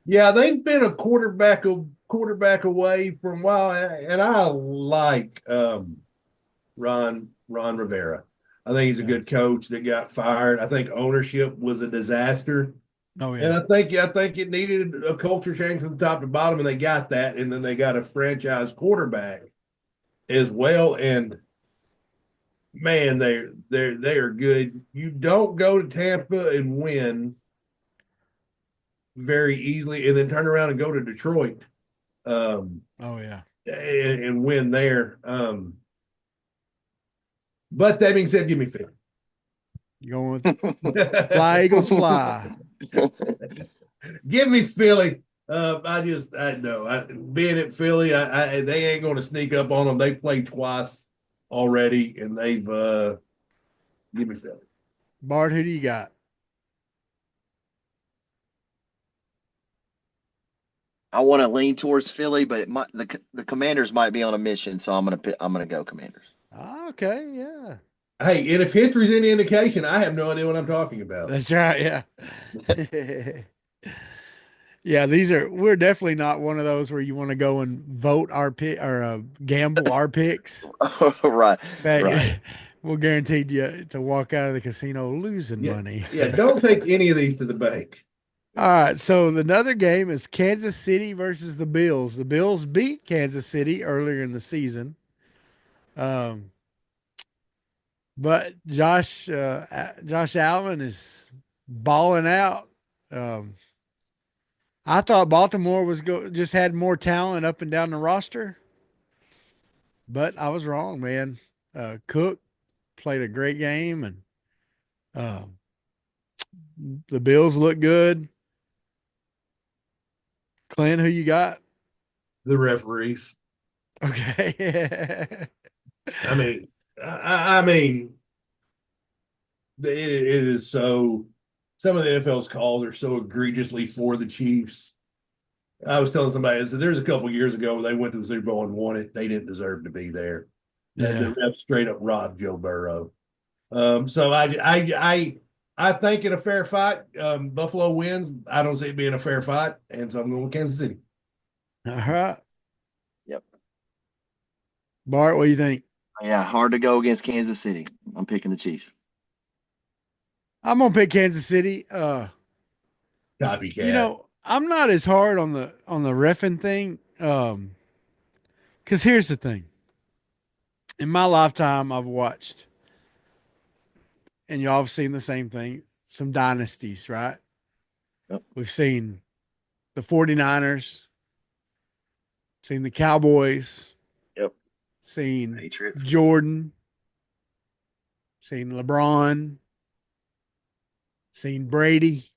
Yeah, they've been a quarterback away for a while, and I like Ron Rivera. I think he's a good coach that got fired. I think ownership was a disaster. Oh And yeah. I think it needed a culture change from the top to bottom, and they got that. And then they got a franchise quarterback as well. And man, they are good. You don't go to Tampa and win very easily, and then turn around and go to Detroit, Oh yeah. and win there. But that being said, give me Philly. You going with Fly Eagles Fly? Give me Philly. I know being at Philly, they ain't going to sneak up on them. They've played twice already, and they've give me Philly. Bart, who do you got? I want to lean towards Philly, but the Commanders might be on a mission, so I'm gonna go Commanders. Okay, yeah. Hey, and if history's any indication, I have no idea what I'm talking about. That's right, yeah. Yeah, we're definitely not one of those where you want to go and vote our pick or gamble our picks. Right, Right. We'll guarantee you to walk out of the casino losing money. Yeah, don't take any of these to the bank. All right, so another game is Kansas City versus the Bills. The Bills beat Kansas City earlier in the season. But Josh Allen is balling out. I thought Baltimore just had more talent up and down the roster, but I was wrong, man. Cook played a great game, and the Bills look good. Clint, who you got? The referees. Okay. I mean, I mean, it is so. Some of the NFL's calls are so egregiously for the Chiefs. I was telling somebody, I said, there's a couple years ago they went to the Super Bowl and won it. They didn't deserve to be there. The Yeah. ref straight up robbed Joe Burrow. So I think in a fair fight, Buffalo wins. I don't see it being a fair fight, and so I'm going with Kansas City. All right. Yep. Bart, what do you think? Yeah, hard to go against Kansas City. I'm picking the Chiefs. I'm gonna pick Kansas City. Copycat. I'm not as hard on the reffing thing. Because here's the thing. In my lifetime, I've watched, and y'all have seen the same thing, some dynasties, right? Yep. We've seen the 49ers, seen the Cowboys, Yep. seen Patriots. Jordan, seen LeBron, seen Brady.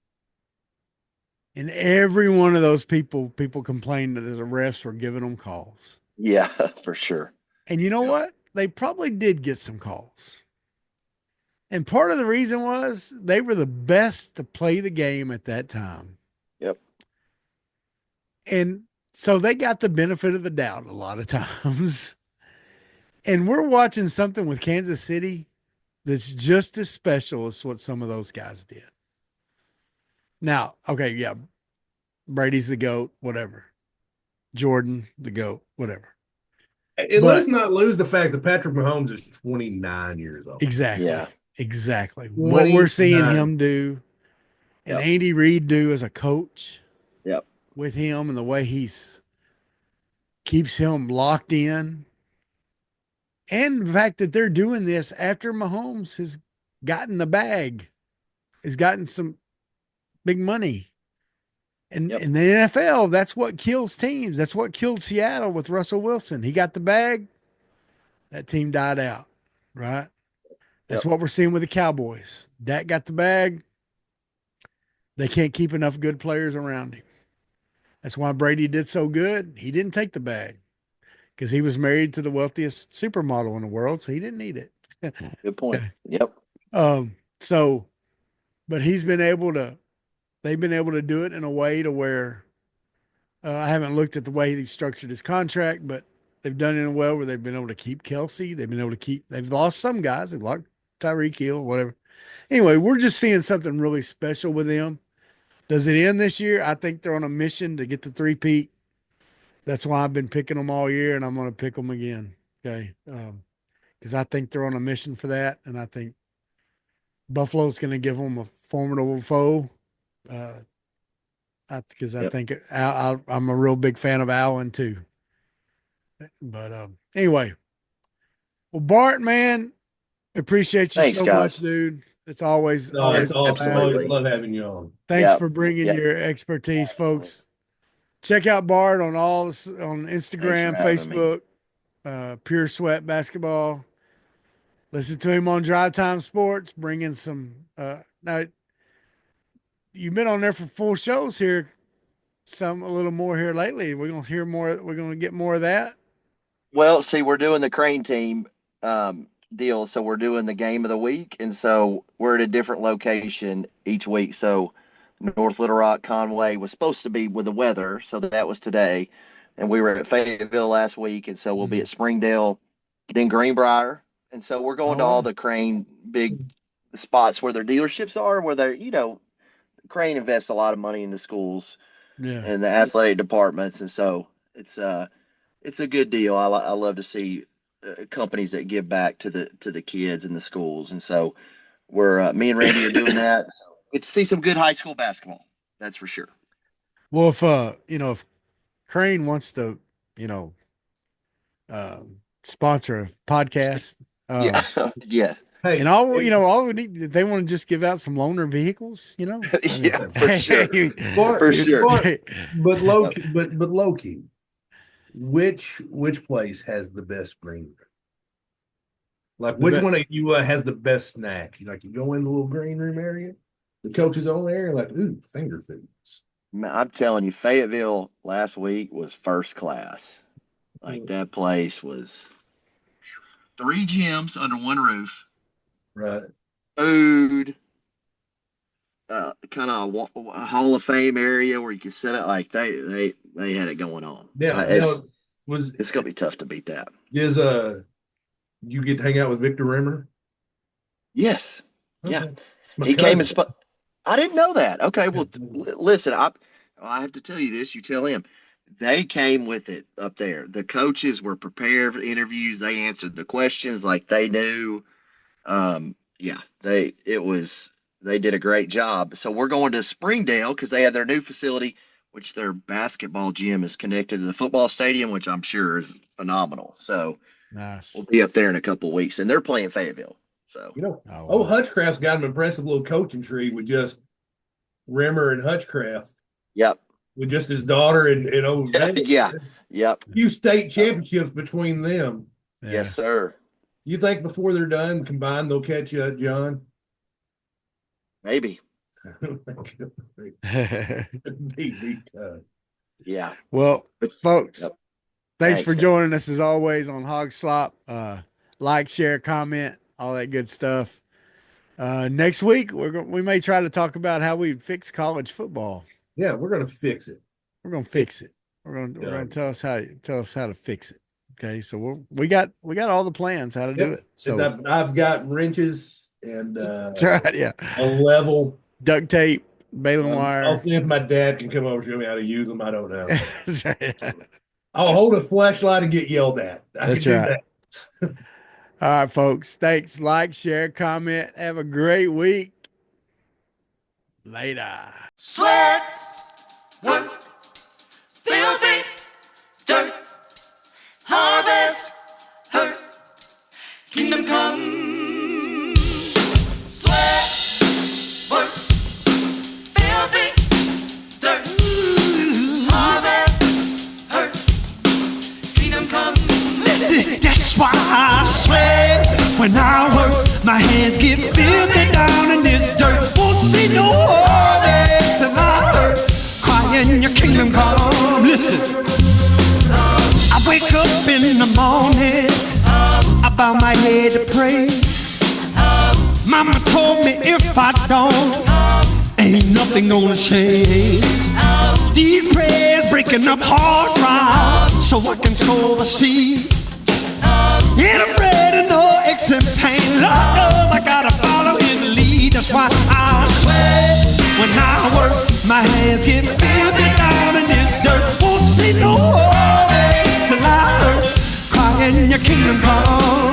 And every one of those people complained that the refs were giving them calls. Yeah, for sure. And you know Yep. what? They probably did get some calls. And part of the reason was they were the best to play the game at that time. Yep. And so they got the benefit of the doubt a lot of times. And we're watching something with Kansas City that's just as special as what some of those guys did. Now, okay, yeah, Brady's the GOAT, whatever. Jordan, the GOAT, whatever. And let's not lose the fact that Patrick Mahomes is 29 years old. Exactly. Yeah. Exactly. What we're seeing him do and Yep. Andy Reid do as a coach Yep. with him and the way he's keeps him locked in. And the fact that they're doing this after Mahomes has gotten the bag, has gotten some big money. And Yep. in the NFL, that's what kills teams. That's what killed Seattle with Russell Wilson. He got the bag, that team died out, right? That's Yep. what we're seeing with the Cowboys. Dak got the bag. They can't keep enough good players around him. That's why Brady did so good. He didn't take the bag because he was married to the wealthiest supermodel in the world, so he didn't need it. Good point. Okay. Yep. So, but they've been able to do it in a way to where I haven't looked at the way they've structured his contract, but they've done it in a way where they've been able to keep Kelsey. They've lost some guys. They've lost Tyreek Hill, whatever. Anyway, we're just seeing something really special with them. Does it end this year? I think they're on a mission to get the three-peat. That's why I've been picking them all year, and I'm going to pick them again. Okay. Because I think they're on a mission for that, and I think Buffalo's going to give them a formidable foe. Because I Yep. think I'm a real big fan of Allen too. But anyway, well, Bart, man, appreciate you Thanks, so guys. much, dude. It's always No, it's awesome. Absolutely. Love having you on. Thanks Yep. for bringing Yep. your expertise, Absolutely. folks. Check out Bart on all this, on Thanks for Instagram, having me. Facebook, Pure Sweat Basketball. Listen to him on Drive Time Sports, bringing some. Now, you've been on there for 4 shows here. Some a little more here lately. We're gonna hear more. We're gonna get more of that. Well, see, we're doing the Crane team deal. So we're doing the game of the week. And so we're at a different location each week. So North Little Rock, Conway was supposed to be with the weather. So that was today. And we were at Fayetteville last week. And so we'll be at Springdale, then Greenbrier. And so we're going to all the Crane big spots where their dealerships are, where they're, Crane invests a lot of money in the schools and the athletic departments. And so it's a good deal. I love to see companies that give back to the kids and the schools, and so we're me and Randy are doing that. So get to see some good high school basketball. That's for sure. Well, if Crane wants to, you know, sponsor a podcast, Yeah, yeah, Hey, and all we need, if they want to just give out some loaner vehicles, I mean, yeah, for sure, Bart, for sure. but low key, but low key, which place has the best green room? Like which one of you has the best snack? You go in the little green room area, the coach is on there, like, ooh, finger foods. Man, I'm telling you, Fayetteville last week was first class. Like that place was 3 gyms under one roof, Right. food, kind of a Hall of Fame area where you can sit it. Like they had it going on. Now, It's was it's gonna be tough to beat that. is you get to hang out with Victor Rimmer? Yes, yeah, Okay. It's my he came and cousin. spoke. I didn't know that. Okay, well, listen, I have to tell you this. You tell him. They came with it up there. The coaches were prepared for interviews. They answered the questions like they knew. Yeah, they did a great job. So we're going to Springdale because they have their new facility, which their basketball gym is connected to the football stadium, which I'm sure is phenomenal. So Nice. we'll be up there in a couple of weeks, and they're playing Fayetteville. So Oh, wow. Hutchcraft's got an impressive little coaching tree with just Rimmer and Hutchcraft yep, with just his daughter and old Zane. yeah, yep, A few state championships between them. Yeah. yes, sir. You think before they're done combined they'll catch you, John? Maybe, yeah. Well, folks, Yep. thanks for Thanks. joining us as always on Hog Slop. Like, share, comment, all that good stuff. Next week we may try to talk about how we fix college football. Yeah, we're gonna fix it. We're gonna fix it. We're gonna tell us how to fix it. Okay, so we got all the plans how to do it. So I've got wrenches and that's right, yeah, a level, duct tape, baling wire. I'll see if my dad can come over and show me how to use them. I don't know. That's right. I'll hold a flashlight and get yelled at. That's right. All right, folks. Thanks. Like, share, comment. Have a great week. Later. Sweat, work, filthy, dirt, harvest, hurt, kingdom come. Sweat, work, filthy, dirt, harvest, hurt, kingdom come. Listen, that's why I sweat when I work. My hands get filthy down in this dirt. Won't see no harvest till I hurt. Crying your kingdom come. Listen, I wake up in the morning, I bow my head to pray. Mama told me if I don't, ain't nothing gonna change. These prayers breaking up hard ground so I can sow the seed. Ain't afraid of no aches and pain. Lord knows I gotta follow his lead. That's why I sweat when I work. My hands get filthy down in this dirt. Won't see no harvest till I hurt. Crying your kingdom come.